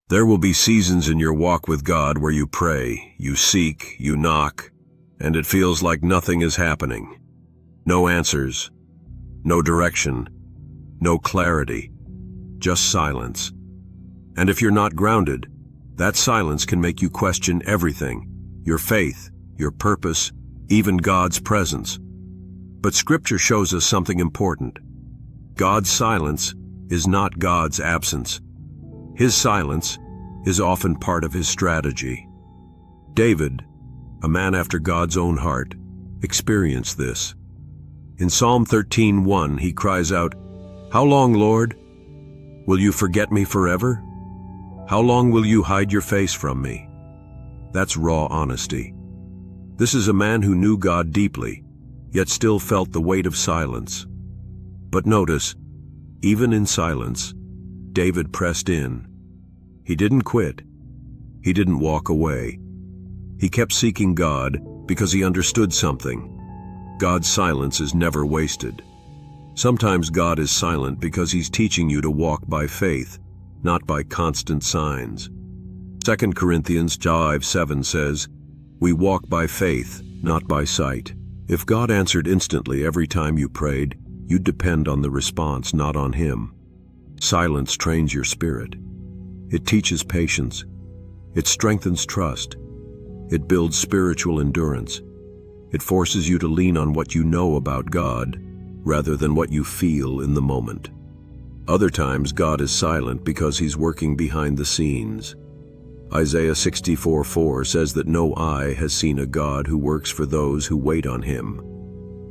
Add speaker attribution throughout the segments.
Speaker 1: There will be seasons in your walk with God where you pray, you seek, you knock, and it feels like nothing is happening. No answers, no direction, no clarity, just silence. And if you're not grounded, that silence can make you question everything, your faith, your purpose, even God's presence. But Scripture shows us something important. God's silence is not God's absence. His silence is often part of his strategy. David, a man after God's own heart, experienced this. In Psalm 13:1, he cries out, "How long, Lord? Will you forget me forever? How long will you hide your face from me?" That's raw honesty. This is a man who knew God deeply, yet still felt the weight of silence. But notice, even in silence, David pressed in. He didn't quit. He didn't walk away. He kept seeking God because he understood something. God's silence is never wasted. Sometimes God is silent because he's teaching you to walk by faith, not by constant signs. 2 Corinthians 5:7 says, "We walk by faith, not by sight." If God answered instantly every time you prayed, you'd depend on the response, not on him. Silence trains your spirit. It teaches patience. It strengthens trust. It builds spiritual endurance. It forces you to lean on what you know about God, rather than what you feel in the moment. Other times, God is silent because he's working behind the scenes. Isaiah 64:4 says that no eye has seen a God who works for those who wait on him.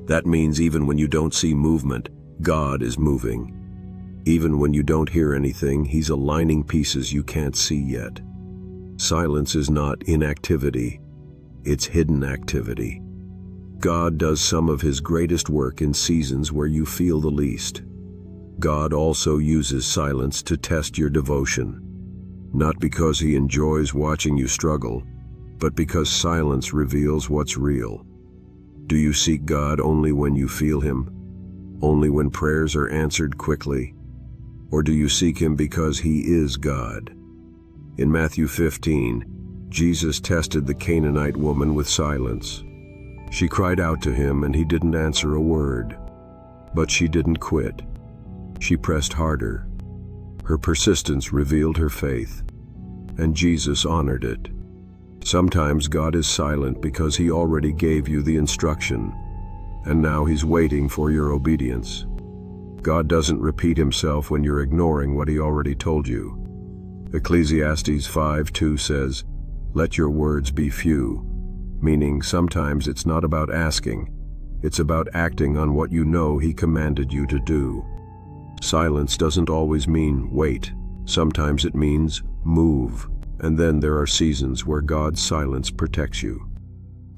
Speaker 1: That means even when you don't see movement, God is moving. Even when you don't hear anything, he's aligning pieces you can't see yet. Silence is not inactivity, it's hidden activity. God does some of his greatest work in seasons where you feel the least. God also uses silence to test your devotion. Not because he enjoys watching you struggle, but because silence reveals what's real. Do you seek God only when you feel him? Only when prayers are answered quickly? Or do you seek him because he is God? In Matthew 15, Jesus tested the Canaanite woman with silence. She cried out to him and he didn't answer a word. But she didn't quit. She pressed harder. Her persistence revealed her faith, and Jesus honored it. Sometimes God is silent because he already gave you the instruction, and now he's waiting for your obedience. God doesn't repeat himself when you're ignoring what he already told you. Ecclesiastes 5:2 says, "Let your words be few," meaning sometimes it's not about asking, it's about acting on what you know he commanded you to do. Silence doesn't always mean wait. Sometimes it means move. And then there are seasons where God's silence protects you.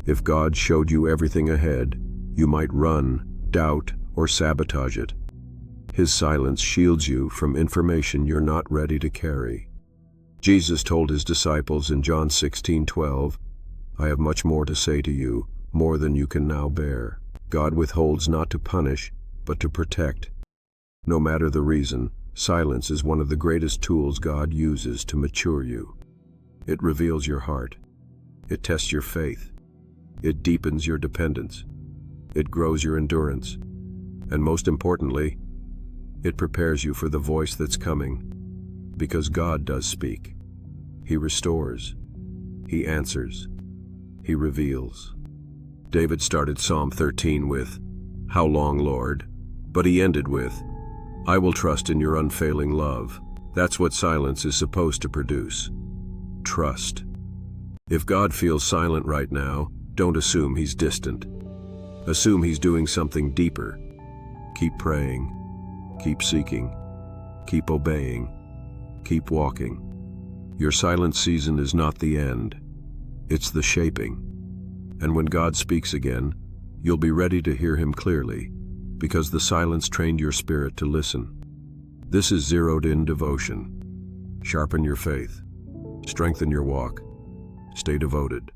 Speaker 1: If God showed you everything ahead, you might run, doubt, or sabotage it. His silence shields you from information you're not ready to carry. Jesus told his disciples in John 16:12, "I have much more to say to you, more than you can now bear." God withholds not to punish, but to protect. No matter the reason, silence is one of the greatest tools God uses to mature you. It reveals your heart. It tests your faith. It deepens your dependence. It grows your endurance. And most importantly, it prepares you for the voice that's coming. Because God does speak. He restores. He answers. He reveals. David started Psalm 13 with, "How long, Lord?" But he ended with, "I will trust in your unfailing love." That's what silence is supposed to produce. Trust. If God feels silent right now, don't assume he's distant. Assume he's doing something deeper. Keep praying. Keep seeking. Keep obeying. Keep walking. Your silent season is not the end. It's the shaping. And when God speaks again, you'll be ready to hear him clearly, because the silence trained your spirit to listen. This is zeroed-in devotion. Sharpen your faith. Strengthen your walk. Stay devoted.